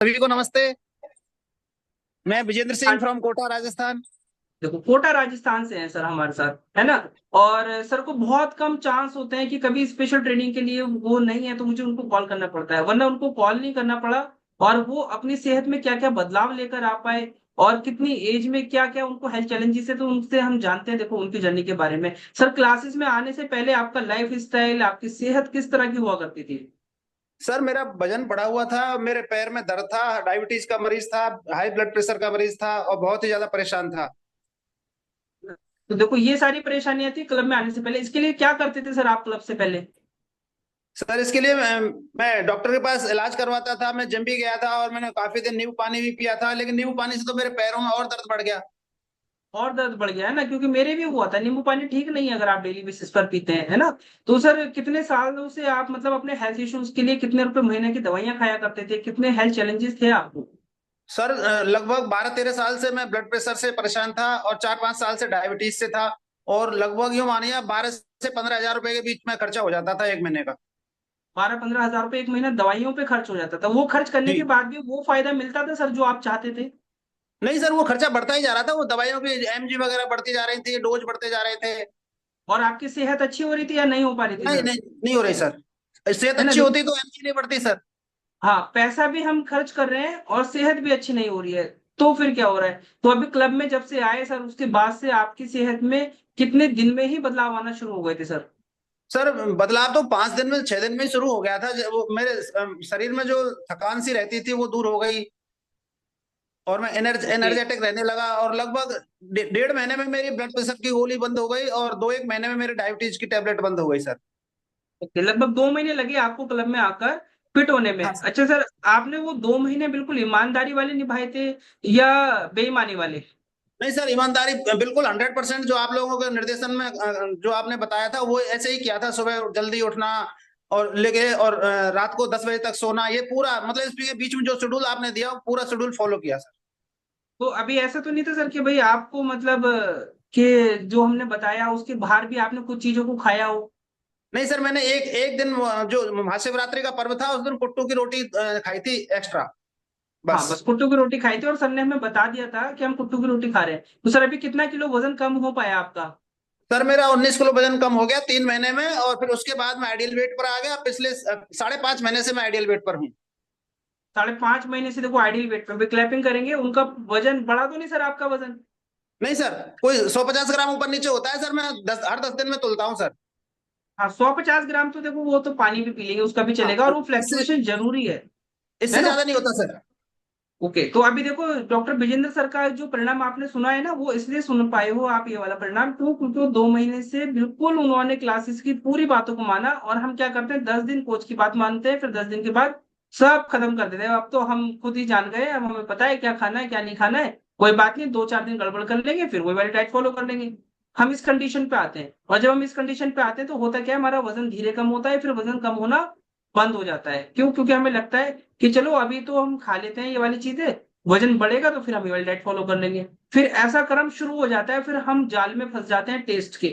सभी को नमस्ते। मैं विजेंद्र सिंह हाँ, फ्रॉम कोटा राजस्थान। देखो कोटा राजस्थान से है सर हमारे साथ, है ना। और सर को बहुत कम चांस होते हैं कि कभी स्पेशल ट्रेनिंग के लिए वो नहीं है तो मुझे उनको कॉल करना पड़ता है, वरना उनको कॉल नहीं करना पड़ा। और वो अपनी सेहत में क्या क्या बदलाव लेकर आ पाए और कितनी एज में क्या क्या उनको हेल्थ चैलेंजेस है, तो उनसे हम जानते हैं देखो उनकी जर्नी के बारे में। सर क्लासेस में आने से पहले आपका लाइफ स्टाइल, आपकी सेहत किस तरह की हुआ करती थी? सर मेरा वजन बढ़ा हुआ था, मेरे पैर में दर्द था, डायबिटीज का मरीज था, हाई ब्लड प्रेशर का मरीज था और बहुत ही ज्यादा परेशान था। तो देखो ये सारी परेशानियां थी क्लब में आने से पहले, इसके लिए क्या करते थे सर आप क्लब से पहले? सर इसके लिए मैं डॉक्टर के पास इलाज करवाता था, मैं जिम भी गया था और मैंने काफी दिन नींबू पानी भी पिया था, लेकिन नींबू पानी से तो मेरे पैरों में और दर्द बढ़ गया। और दर्द बढ़ गया है ना, क्योंकि मेरे भी हुआ था। नींबू पानी ठीक नहीं है अगर आप डेली बेसिस पर पीते हैं, है ना। तो सर कितने सालों से आप मतलब अपने हेल्थ इश्यूज के लिए कितने रुपए महीने की दवाइयां खाया करते थे, कितने हेल्थ चैलेंजेस थे आपको? सर लगभग 12-13 साल से मैं ब्लड प्रेशर से परेशान था और 4-5 साल से डायबिटीज से था। और लगभग यूं मानिए 12 से 15 हजार रुपए के बीच में खर्चा हो जाता था एक महीने का। 12-15 हजार रुपए एक महीना दवाइयों पे खर्च हो जाता था। वो खर्च करने के जी। बाद भी वो फायदा मिलता था सर जो आप चाहते थे? नहीं सर, वो खर्चा बढ़ता ही जा रहा था, वो दवाइयों की एमजी वगैरह बढ़ती जा रही थी, डोज बढ़ते जा रहे थे। और आपकी सेहत अच्छी हो रही थी या नहीं हो पा रही थी नहीं सर? नहीं, नहीं हो रही सर। सेहत है ना, अच्छी देखो। होती तो एमजी नहीं बढ़ती सर। हाँ, पैसा भी हम खर्च कर रहे हैं और सेहत भी अच्छी नहीं हो रही है। तो फिर क्या हो रहा है? तो अभी क्लब में जब से आए सर, उसके बाद से आपकी सेहत में कितने दिन में ही बदलाव आना शुरू हो गए थे सर? सर बदलाव तो 5 दिन में 6 दिन में ही शुरू हो गया था। वो मेरे शरीर में जो थकान सी रहती थी वो दूर हो गई और मैं ओके। एनर्जेटिक रहने लगा। और लगभग 1.5 महीने में मेरी ब्लड प्रेशर की गोली बंद हो गई और 2-1 महीने में मेरी डायबिटीज की टेबलेट बंद हो गई सर। ओके, लगभग 2 महीने लगे आपको क्लब में आकर फिट होने में। हाँ सर। अच्छा सर, आपने वो 2 महीने बिल्कुल ईमानदारी वाले निभाए थे या बेईमानी वाले? नहीं सर, ईमानदारी बिल्कुल 100%। जो आप लोगों के निर्देशन में जो आपने बताया था वो ऐसे ही किया था। सुबह जल्दी उठना और लेके और रात को 10 बजे तक सोना, ये पूरा मतलब इसके बीच में जो शेड्यूल आपने दिया वो पूरा शेड्यूल फॉलो किया सर। तो अभी ऐसा तो नहीं था सर कि भाई आपको मतलब कि जो हमने बताया उसके बाहर भी आपने कुछ चीजों को खाया हो? नहीं सर, मैंने एक एक दिन जो महाशिवरात्रि का पर्व था उस दिन कुट्टू की रोटी खाई थी एक्स्ट्रा, हाँ, बस। बस कुट्टू की रोटी खाई थी और सर ने हमें बता दिया था कि हम कुट्टू की रोटी खा रहे हैं। तो सर अभी कितना किलो वजन कम हो पाया आपका? सर मेरा 19 किलो वजन कम हो गया 3 महीने में और फिर उसके बाद मैं आइडियल वेट पर आ गया। पिछले 5.5 महीने से मैं आइडियल वेट पर हूँ। 5.5 महीने से देखो आइडियल वेट पे भी क्लैपिंग करेंगे, उनका वजन बढ़ा तो नहीं सर आपका वजन? नहीं सर, कोई 150 ग्राम ऊपर नीचे होता है सर। मैं हर 10 दिन में तुलता हूँ सर। हाँ, 150 ग्राम तो देखो वो तो पानी भी पी लेंगे उसका भी हाँ, चलेगा, और वो इससे फ्लैक्चुएशन जरूरी है इससे ना। ज्यादा नहीं होता सर। ओके, तो अभी देखो डॉक्टर विजेंद्र सर का जो परिणाम आपने सुना है ना, वो इसलिए सुन पाए हो आप ये वाला परिणाम, क्यों? क्योंकि वो 2 महीने से बिल्कुल उन्होंने क्लासेस की पूरी बातों को माना। और हम क्या करते हैं, 10 दिन कोच की बात मानते हैं, फिर 10 दिन के बाद सब खत्म कर देते हैं। अब तो हम खुद ही जान गए, अब हमें पता है क्या खाना है क्या नहीं खाना है। कोई बात नहीं, 2-4 दिन गड़बड़ कर लेंगे फिर वही वाली डाइट फॉलो कर लेंगे। हम इस कंडीशन पे आते हैं, और जब हम इस कंडीशन पे आते हैं तो होता क्या है, हमारा वजन धीरे कम होता है, फिर वजन कम होना बंद हो जाता है। क्यों? क्योंकि हमें लगता है कि चलो अभी तो हम खा लेते हैं ये वाली चीजें, वजन बढ़ेगा तो फिर हम ये वाली डाइट फॉलो कर लेंगे। फिर ऐसा क्रम शुरू हो जाता है, फिर हम जाल में फंस जाते हैं टेस्ट के,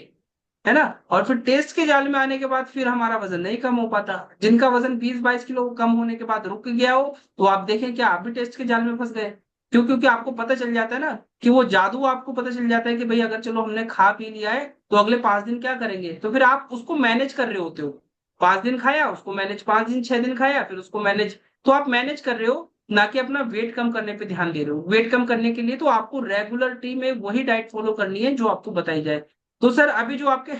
है ना। और फिर टेस्ट के जाल में आने के बाद फिर हमारा वजन नहीं कम हो पाता। जिनका वजन 20-22 किलो कम होने के बाद रुक गया हो, तो आप देखें क्या आप भी टेस्ट के जाल में फंस गए? क्यों? क्योंकि आपको पता चल जाता है ना कि वो जादू, आपको पता चल जाता है कि भाई अगर चलो हमने खा पी लिया है तो अगले 5 दिन क्या करेंगे, तो फिर आप उसको मैनेज कर रहे होते हो। 5 दिन खाया उसको मैनेज, 5 दिन 6 दिन खाया फिर उसको मैनेज। तो आप मैनेज कर रहे हो, ना कि अपना वेट कम करने पे ध्यान दे रहे हो। वेट कम करने के लिए तो आपको रेगुलरिटी में वही डाइट फॉलो करनी है जो आपको बताई जाए। तो सर अभी जो आपके